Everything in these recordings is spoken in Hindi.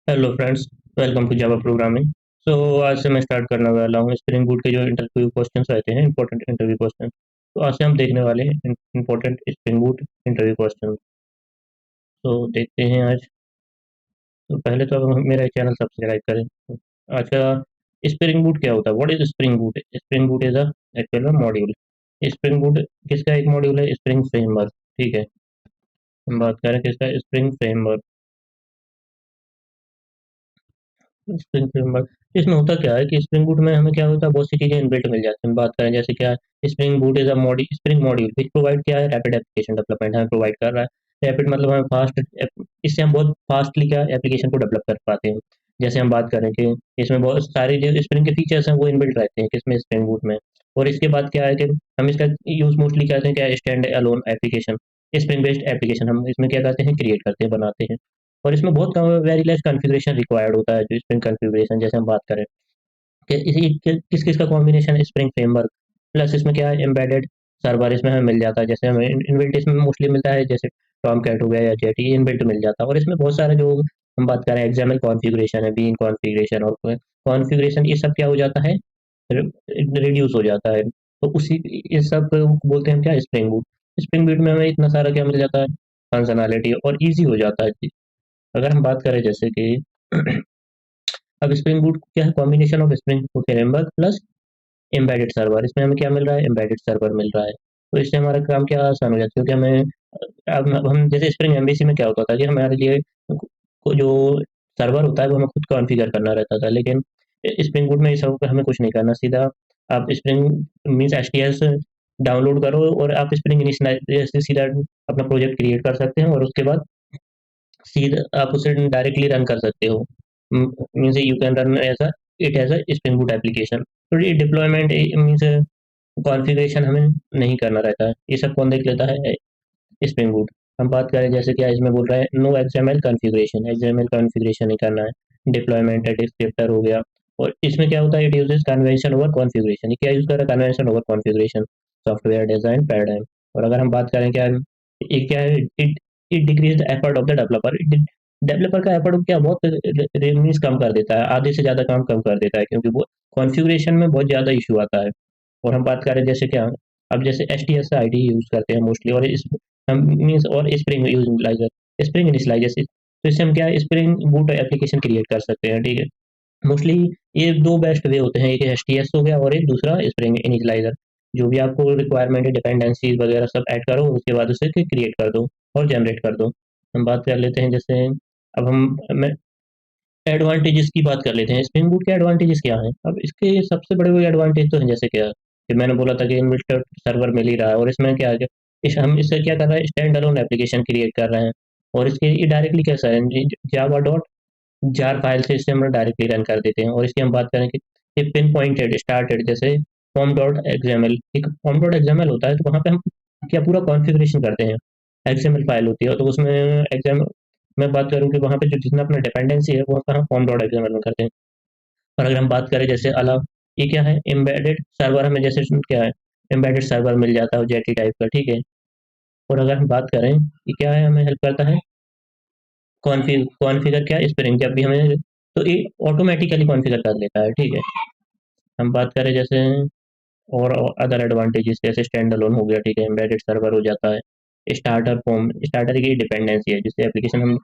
Hello friends, welcome to Java programming. So आज से मैं स्टार्ट करने वाला हूँ स्प्रिंग बूट के जो इंटरव्यू क्वेश्चंस रहते हैं, इंपॉर्टेंट इंटरव्यू क्वेश्चन। तो आज से हम देखने वाले हैं important spring boot interview question. तो देखते हैं आज। तो पहले तो अब मेरा चैनल सब्सक्राइब करें। तो आज का स्प्रिंग बूट क्या होता है? What is spring boot? Spring boot is a actual module. Spring boot किसका एक मॉड्यूल है? Spring framework. ठीक है, हम बात करें किसका? Spring framework. स्प्रिंग फ्रेमवर्क, इसमें होता क्या है कि स्प्रिंग बूट में हमें क्या होता है, बहुत सी चीजें इनबिल्ट मिल जाती हैं। हम बात करें जैसे क्या, spring boot is a module, spring module which provide क्या है, रैपिड एप्लीकेशन डेवलपमेंट हमें प्रोवाइड कर रहा है। रैपिड मतलब हमें फास्ट, इससे हम बहुत फास्टली क्या एप्लीकेशन को डेवलप कर पाते हैं। जैसे हम बात करें कि इसमें बहुत सारे जो स्प्रिंग के फीचर्स हैं वो इनबिल्ट रहते हैं किसमें, स्प्रिंग बूट में। और इसके बाद क्या है कि हम इसका यूज मोस्टली करते हैं क्या, stand alone application, spring based application हम इसमें क्या करते हैं, क्रिएट करते हैं, बनाते हैं। और इसमें बहुत कम, वेरी लेस कॉन्फ़िगरेशन रिक्वायर्ड होता है। जो स्प्रिंग कॉन्फ़िगरेशन जैसे हम बात करें कि किस किस का कॉम्बिनेशन, स्प्रिंग फ्रेमवर्क प्लस इसमें क्या है, एम्बेडेड सर्वर इसमें हमें मिल जाता है। जैसे हमें इनबिल्ट इसमें मोस्टली मिलता है, जैसे टॉम कैट हो गया या जेट, ये इनबिल्ट मिल जाता है। और इसमें बहुत सारे जो हम बात करें, एक्सएमएल कॉन्फ़िगरेशन है, बीन कॉन्फ़िगरेशन और कॉन्फ़िगरेशन, ये सब क्या हो जाता है, रिड्यूस हो जाता है। तो उसी ये सब को बोलते हैं हम क्या, स्प्रिंग बूट। स्प्रिंग बूट में हमें इतना सारा क्या मिल जाता है, फंक्शनैलिटी, और ईज़ी हो जाता है। अगर हम बात करें जैसे कि अब स्प्रिंग बूट क्या है, combination of spring boot framework plus embedded server. इसमें हमें क्या मिल रहा है, एम्बेडेड सर्वर मिल रहा है। तो इससे हमारा काम क्या आसान हो जाता है, क्योंकि हमें अब हम जैसे स्प्रिंग एमबीसी में क्या होता था कि हमारे लिए जो सर्वर होता है वो हमें खुद कॉन्फ़िगर करना रहता था। लेकिन स्प्रिंग बूट में ये सब हमें कुछ नहीं करना, सीधा आप स्प्रिंग मीन्स एचटीएस डाउनलोड करो और आप स्प्रिंग इनिशियलाइज से सीधा अपना प्रोजेक्ट क्रिएट कर सकते हैं, और उसके बाद सीधा आप उसे डायरेक्टली रन कर सकते हो। Means you can run as a, it as a spring boot application. तो ये डिप्लॉयमेंट मीन्स कॉन्फ़िगरेशन हमें नहीं करना रहता है, ये सब कौन देख लेता है, स्प्रिंग बूट। हम बात करें जैसे क्या, इसमें बोल रहा है no XML configuration, XML configuration नहीं करना है। डिप्लॉयमेंट है, डिस्क्रिप्टर हो गया। और इसमें क्या होता है, it uses convention over configuration. ये क्या यूज़ कर रहा है, convention over configuration, software design paradigm. और अगर हम बात करें क्या, ये क्या है, it it decrease the effort of the developer. Developer का एफर्ट क्या, बहुत मीन्स कम कर देता है, आधे से ज़्यादा काम कम कर देता है, क्योंकि वो कॉन्फ़िगरेशन में बहुत ज़्यादा इशू आता है। और हम बात करें जैसे क्या, अब जैसे H T S I D use करते हैं मोस्टली, और इस हम मीन्स और स्प्रिंग यूज़लाइजर, स्प्रिंग इनिशियलाइजर, तो इससे हम क्या स्प्रिंग बूट एप्लीकेशन क्रिएट कर सकते हैं। ठीक है, मोस्टली ये दो बेस्ट वे होते हैं, एक एच टी एस हो गया और एक दूसरा स्प्रिंग इनिशियलाइजर। जो भी आपको रिक्वायरमेंट है, डिपेंडेंसीज वगैरह सब ऐड करो, उसके बाद उसे क्रिएट कर दो और जनरेट कर दो। हम बात कर लेते हैं जैसे, अब हम एडवांटेजेस की बात कर लेते हैं। स्प्रिंग बूट के एडवांटेजेस क्या हैं? अब इसके सबसे बड़े बड़े एडवांटेज तो हैं, जैसे क्या कि मैंने बोला था कि इनबिल्ट सर्वर मिल ही रहा है, और इसमें क्या है कि हम इससे क्या कर रहे हैं, स्टैंड अलोन एप्लीकेशन क्रिएट कर रहे हैं। और इसके ये डायरेक्टली कैसा है, जावा डॉट जार फाइल से इससे हम डायरेक्टली रन कर देते हैं। और इसकी हम बात करें कि ये पिन पॉइंटेड स्टार्टेड, जैसे फॉर्म डॉट एक्सएमएल, एक फॉर्म डॉट एक्सएमएल होता है, तो वहाँ पे हम क्या पूरा कॉन्फ़िगरेशन करते हैं। एक्सएमएल फाइल होती है, तो उसमें एग्जाम मैं बात करूँ कि वहाँ पे जो जितना अपना डिपेंडेंसी है वो हम फॉर्म डॉट एक्सएमएल में करते हैं। और अगर हम बात करें जैसे अलाव, ये क्या है, एम्बेडेड सर्वर, हमें जैसे क्या है, एम्बेडेड सर्वर मिल जाता है जेटी टाइप का। ठीक है, और अगर हम बात करें, ये क्या है, हमें हेल्प करता है कॉन्फ़िगर क्या, स्प्रिंग जब भी हमें, तो ये ऑटोमेटिकली कॉन्फ़िगर कर लेता है। ठीक है, हम बात करें जैसे और अदर एडवांटेजेस, जैसे स्टैंड अलोन हो गया। ठीक है, एम्बेडेड सर्वर हो जाता है। स्टार्टर फॉर्म, स्टार्टर की डिपेंडेंसी है जिससे एप्लीकेशन हम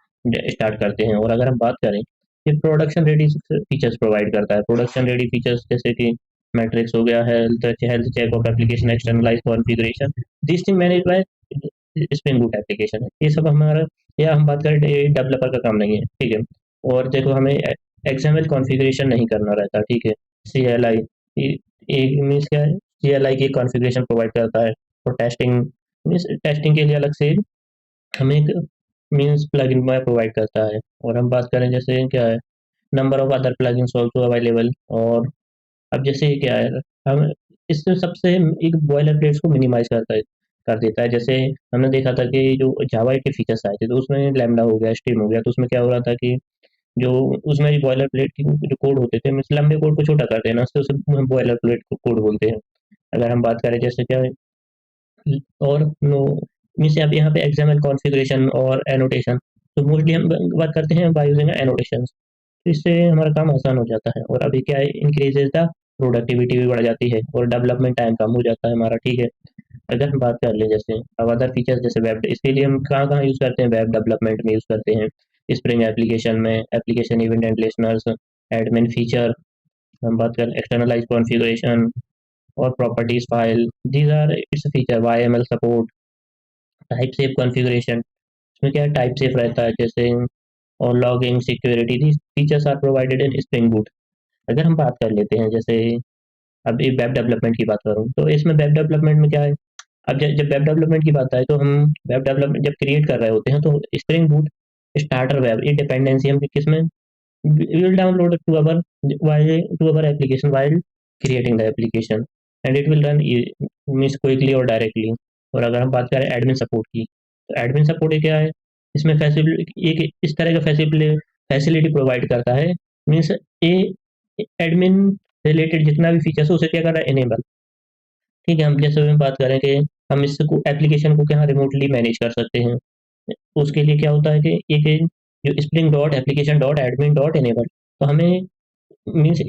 स्टार्ट करते हैं। और अगर हम बात करें, ये प्रोडक्शन रेडी फीचर्स प्रोवाइड करता है। प्रोडक्शन रेडी फीचर्स जैसे कि मैट्रिक्स हो गया, health health check of application, externalize configuration, this thing manage by spring boot application है। ये सब हमारा, या हम बात करें डेवलपर का काम नहीं है। ठीक है, और देखो हमें एक्सएमएल कॉन्फ़िगरेशन नहीं करना रहता। ठीक है, सी एल आई, मीन्स क्या है, सी एल आई की कॉन्फ़िगरेशन प्रोवाइड करता है। और टेस्टिंग, मीन्स टेस्टिंग के लिए अलग से हमें एक मीन्स प्लगइन प्रोवाइड करता है। और हम बात करें जैसे क्या है, number of other plugins also available. और अब जैसे ये क्या है, हम इससे सबसे एक बॉयलर प्लेट्स को मिनिमाइज करता है, कर देता है। जैसे हमने देखा था कि जो जावा के फीचर्स आए थे, तो उसमें लैम्डा हो गया, स्ट्रीम हो गया, तो उसमें क्या हो रहा था कि जो उसमें बॉयलर प्लेट की जो कोड होते थे, मीन्स लंबे कोड को छोटा कर देना, उससे उसे बॉयलर प्लेट कोड बोलते हैं। अगर हम बात करें जैसे क्या है, और नो मीन्स अब यहाँ पे एक्सएमएल कॉन्फ़िगरेशन और एनोटेशन, तो मोस्टली हम बात करते हैं बाय यूजिंग एनोटेशन। तो इससे हमारा काम आसान हो जाता है। और अभी क्या है, इंक्रीजेज द प्रोडक्टिविटी भी बढ़ जाती है और डेवलपमेंट टाइम कम हो जाता है हमारा, ठीक है। अगर हम बात कर लें जैसे अब अदर फीचर्स जैसे वेब, इसके लिए हम कहाँ कहाँ यूज़ करते हैं, वेब डेवलपमेंट में यूज़ करते हैं, स्प्रिंग एप्लीकेशन में, application event and listeners, admin feature, हम बात करें एक्सटर्नलाइज कॉन्फ़िगरेशन और properties file, these are its feature, YML support, type safe configuration, इसमें क्या टाइप सेफ रहता है जैसे, और logging security, these features are provided in spring boot. अगर हम बात कर लेते हैं जैसे अब ये वेब डेवलपमेंट की बात करूँ तो इसमें वेब डेवलपमेंट में क्या है, अब जब वेब डेवलपमेंट की बात आए तो हम वेब डेवलपमेंट जब क्रिएट कर रहे होते हैं तो स्प्रिंग बूट स्टार्टर वेब ये डिपेंडेंसी हम किस में will download to our while to our application while creating the application and it will run means quickly और directly। और अगर हम बात करें एडमिन सपोर्ट की, तो एडमिन सपोर्ट क्या है, इसमें फैसिलिटी एक इस तरह का फैसिलिटी प्रोवाइड करता है, मीन्स ये एडमिन रिलेटेड जितना भी फीचर्स है उसे क्या कर रहा है, इनेबल, ठीक है। हम जैसे हम बात करें कि हम इसको एप्लीकेशन को क्या रिमोटली मैनेज कर सकते हैं, उसके लिए क्या होता है कि एक जो spring dot application dot admin dot enable, तो हमें मीन्स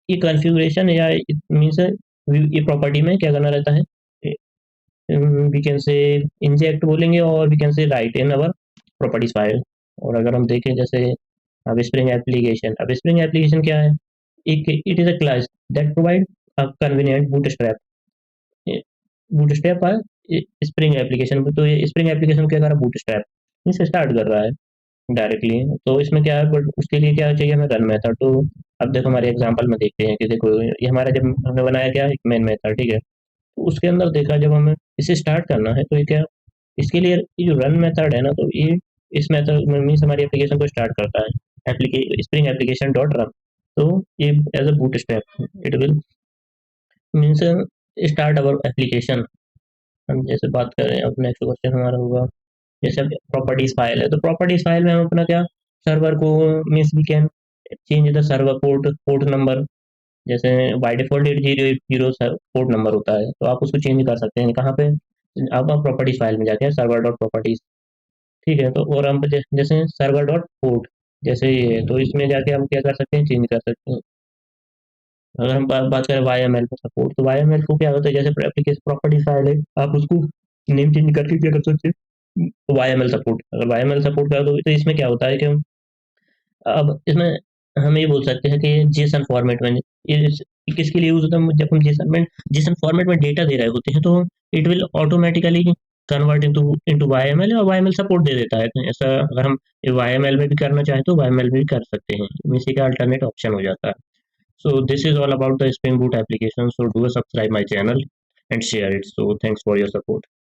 ये कॉन्फ़िगरेशन या मीन्स ये प्रॉपर्टी में क्या करना रहता है, वी कैन से इंजेक्ट बोलेंगे और we can say write in our properties file. और अगर हम देखें जैसे अब स्प्रिंग एप्लीकेशन क्या है, एक it is a class that provide a convenient bootstrap, bootstrap है स्प्रिंग एप्लीकेशन में, तो ये स्प्रिंग एप्लीकेशन क्या कर रहा है, बूटस्ट्रैप इसे स्टार्ट कर रहा है डायरेक्टली। तो इसमें क्या है, बट उसके लिए क्या चाहिए हमें, रन मेथड। तो अब देखो हमारे एग्जांपल में देखते हैं कि देखो ये हमारा जब हमने बनाया क्या एक मेन मेथड, ठीक है। तो उसके अंदर देखा जब हमें इसे स्टार्ट करना है तो ये क्या, इसके लिए ये जो रन मेथड है ना, तो ये इस मेथड में मीन्स हमारी एप्लीकेशन को स्टार्ट करता है, एप्लीके स्प्रिंग एप्लीकेशन डॉट रन। तो ये as a boot step it will means start our application. हम जैसे बात करें अब नेक्स्ट क्वेश्चन हमारा होगा जैसे प्रॉपर्टीज फाइल है, तो प्रॉपर्टीज फाइल में हम अपना क्या सर्वर को means we can change the server port number, जैसे बाय डिफॉल्ट 800 पोर्ट नंबर होता है, तो आप उसको चेंज कर सकते हैं कहाँ पे, आप प्रॉपर्टीज फाइल में जाके सर्वर डॉट प्रॉपर्टीज, ठीक है। तो और हम जैसे सर्वर डॉट पोर्ट जैसे ये है, तो इसमें जाके हम क्या कर सकते हैं, चेंज कर सकते हैं। अगर हम बात करें वाई एम एल का सपोर्ट, तो वाई एम एल को क्या होता है, जैसे एप्लीकेशन प्रॉपर्टी फाइल है, आप उसको नेम चेंज करके क्या कर सकते हैं, वाई एम एल सपोर्ट। अगर वाई एम एल सपोर्ट कर दोगे तो इसमें क्या होता है कि अब इसमें हम ये बोल सकते हैं कि जेसन फॉर्मेट में ये किसके लिए यूज होता है, जब हम जेसन फॉर्मेट में डेटा दे रहे होते हैं तो it will automatically convert into YML और वाईएमएल सपोर्ट दे देता है। तो ऐसा अगर हम वाईएमएल में भी करना चाहें तो वाईएमएल में भी कर सकते हैं, इसी का अल्टरनेट ऑप्शन हो जाता है। So this is all about the spring boot application, so do subscribe my channel and share it, so thanks for your support.